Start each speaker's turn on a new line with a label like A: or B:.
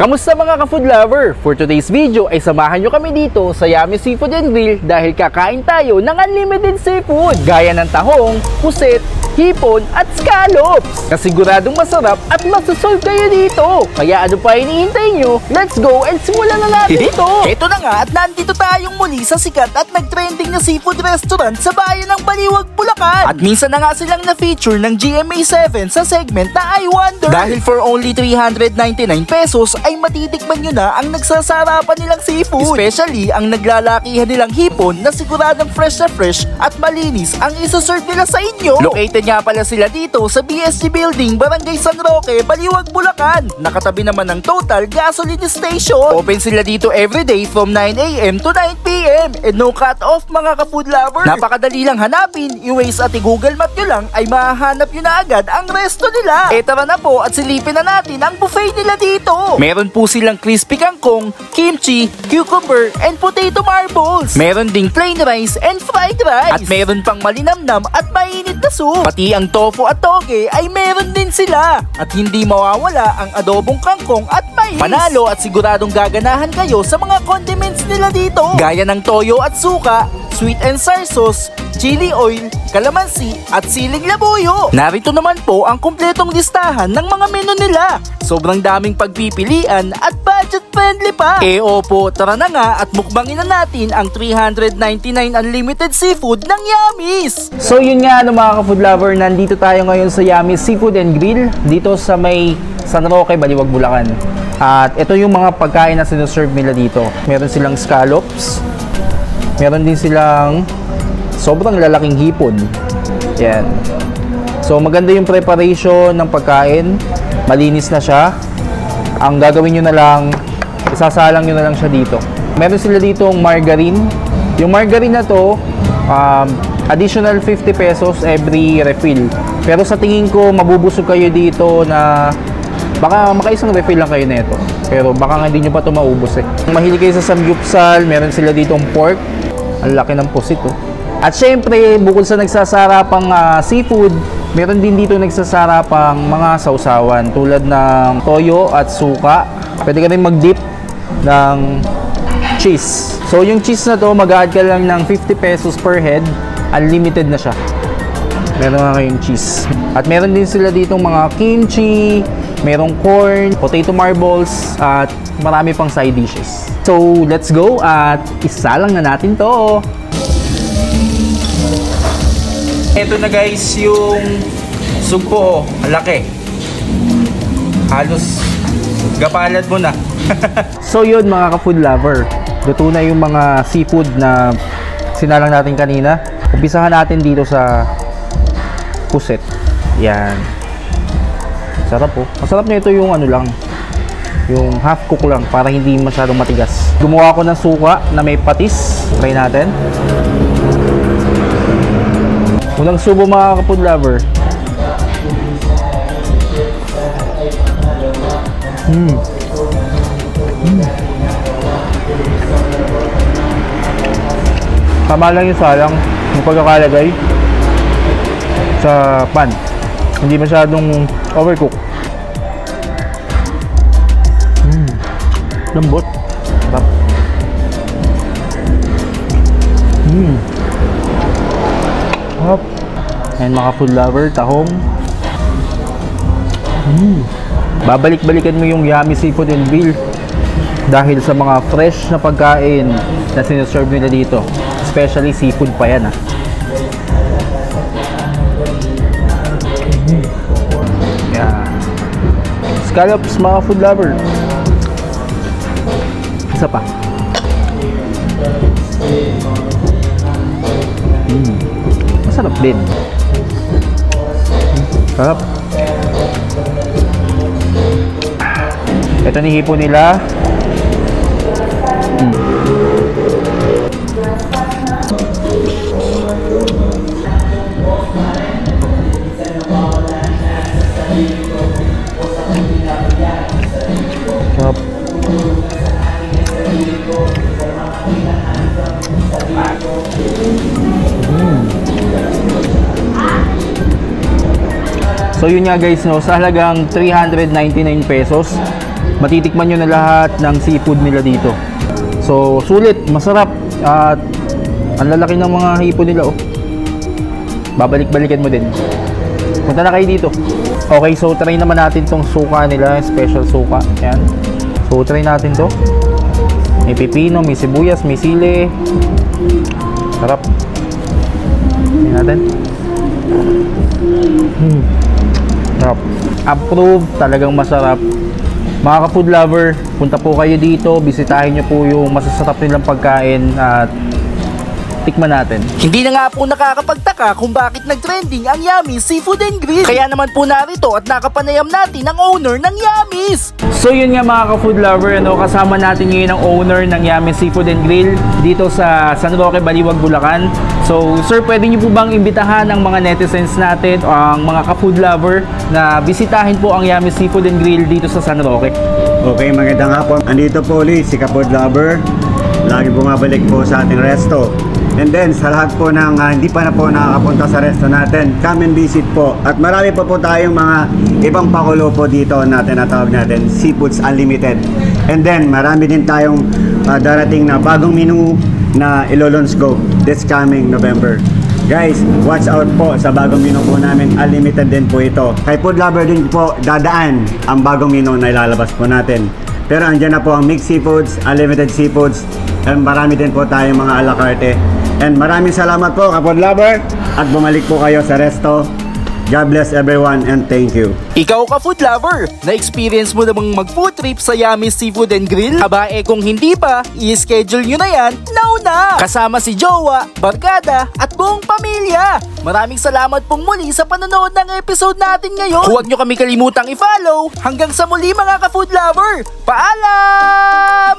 A: Kamusta mga ka-food lover? For today's video ay samahan nyo kami dito sa Yummy Seafood and Grill dahil kakain tayo ng unlimited seafood gaya ng tahong, puset, hipon at scallops. Kasiguradong masarap at masasolve kayo dito. Kaya ano pa iniintay nyo? Let's go and simulan na natin dito!
B: Ito na nga at nandito tayong muli sa sikat at nag-trending na seafood restaurant sa bayan ng Baliwag, Bulacan. At minsan na nga silang na-feature ng GMA7 sa segment na I Wonder. Dahil for only 399 pesos ay matitikman nyo na ang nagsasarapan nilang seafood. Especially ang naglalakihan nilang hipon na siguradong fresh na fresh at malinis ang isa-serve nila sa inyo. Located nga pala sila dito sa BSG Building, Barangay San Roque, Baliwag, Bulacan. Nakatabi naman ng Total Gasoline Station. Open sila dito everyday from 9 AM to 9 PM and no cut off mga ka-food lover. Napakadali lang hanapin, i-Waze at i-Google Map nyo lang ay mahahanap nyo na agad ang resto nila. E tara na po at silipin na natin ang buffet nila dito. Meron po silang crispy kangkong, kimchi, cucumber, and potato marbles. Meron ding plain rice and fried rice. At meron pang malinamnam at mainit na soup. Pati ang tofu at toge ay meron din sila. At hindi mawawala ang adobong kangkong at mais. Panalo at siguradong gaganahan kayo sa mga condiments nila dito. Gaya ng toyo at suka, sweet and sour sauce, chili oil, kalamansi at siling labuyo. Narito naman po ang kumpletong listahan ng mga menu nila. Sobrang daming pagpipilian at budget friendly pa. Eh opo, tara na nga at mukbangin na natin ang 399 unlimited seafood ng Yummy's.
A: So yun nga mga ka-food lover, nandito tayo ngayon sa Yummy Seafood and Grill dito sa may San Roque, Baliwag, Bulacan. At ito yung mga pagkain na sinuserve nila dito. Meron silang scallops. Meron din silang sobrang lalaking hipon. Yan. So maganda yung preparation ng pagkain. Malinis na siya. Ang gagawin nyo na lang, isasalang nyo na lang siya dito. Meron sila ditong margarine. Yung margarine na to, additional 50 pesos every refill. Pero sa tingin ko, mabubusog kayo dito na baka makaisang refill lang kayo nito. Pero baka hindi nyo pa ito maubos eh. Mahilig kayo sa samgyupsal, meron sila ditong pork. Ang laki ng pusit oh. At syempre, bukod sa nagsasarapang seafood, meron din dito nagsasarapang mga sausawan tulad ng toyo at suka. Pwede ka rin mag-dip ng cheese. So yung cheese na to, mag-add ka lang ng 50 pesos per head. Unlimited na siya. Meron nga kayong cheese. At meron din sila ditong mga kimchi, merong corn, potato marbles, at marami pang side dishes. So let's go at isalang na natin to. Ito na guys yung sugpo, ang laki. Halos gapalad mo na. So yun mga ka-food lover, luto na yung mga seafood na sinalang natin kanina. Umpisahan natin dito sa puset. Yan. Sarap po. Masarap na ito yung ano lang, yung half cook lang para hindi masyadong matigas. Gumawa ko ng suka na may patis. Try natin. Unang subo mga ka-food lover. Tama lang yung salang, yung pagkakalagay sa pan. Hindi masyadong overcook. Lambot. Sarap. Sarap. Ayan mga food lover, tahong. Babalik-balikan mo yung Yummy Seafood and Grill dahil sa mga fresh na pagkain na sinuserve nila dito. Especially seafood pa yan Yan. Scallops mga food lover. Isa pa. Masarap din. Sarap. Ito ni hipon nila. Sarap. So yun nga guys, no, sa halagang 399 pesos Matitikman nyo na lahat ng seafood nila dito. So, sulit, masarap. At ang lalaki ng mga hipon nila, oh. Babalik-balikan mo din. Punta na kayo dito. Okay, so try naman natin tong suka nila, special suka. Yan. So, try natin to. May pipino, may sibuyas, may sili. Sarap. Tingnan natin. Sarap. Approve, talagang masarap. Mga ka-food lover, punta po kayo dito, bisitahin nyo po yung masasarap nilang pagkain at tikman natin.
B: Hindi na nga po nakakapagtaka kung bakit nag-trending ang Yummy Seafood and Grill. Kaya naman po narito at nakapanayam natin ang owner ng Yummy's.
A: So yun nga mga ka-food lover, kasama natin ngayon ang owner ng Yummy Seafood and Grill dito sa San Roque, Baliwag, Bulacan. So sir, pwede niyo po bang imbitahan ang mga netizens natin o ang mga ka-food lover na bisitahin po ang Yummy Seafood and Grill dito sa San Roque?
C: Okay, magandang hapon. Andito po ulit si ka-food lover. Lagi bumabalik po sa ating resto. And then sa lahat po ng hindi pa na po nakakapunta sa resto natin, come and visit po. At marami pa po tayong mga ibang pakulo po dito na tinatawag natin Seafoods Unlimited. And then marami din tayong darating na bagong menu na ilo-launch go this coming November. Guys, watch out po sa bagong menu po namin. Unlimited din po ito. Kay food lover din po dadaan ang bagong menu na ilalabas po natin. Pero andyan na po ang mixed seafoods, unlimited seafoods, and marami din po tayong mga a la carte. And maraming salamat po, ka-food lover, at bumalik po kayo sa resto. God bless everyone and thank you.
B: Ikaw ka-food lover, na-experience mo namang mag-food trip sa Yummy Seafood and Grill? Aba kung hindi pa, i-schedule nyo na yan now na! Kasama si jowa, barkada, at buong pamilya! Maraming salamat pong muli sa panonood ng episode natin ngayon. Huwag nyo kami kalimutang i-follow. Hanggang sa muli mga ka-food lover, paalam!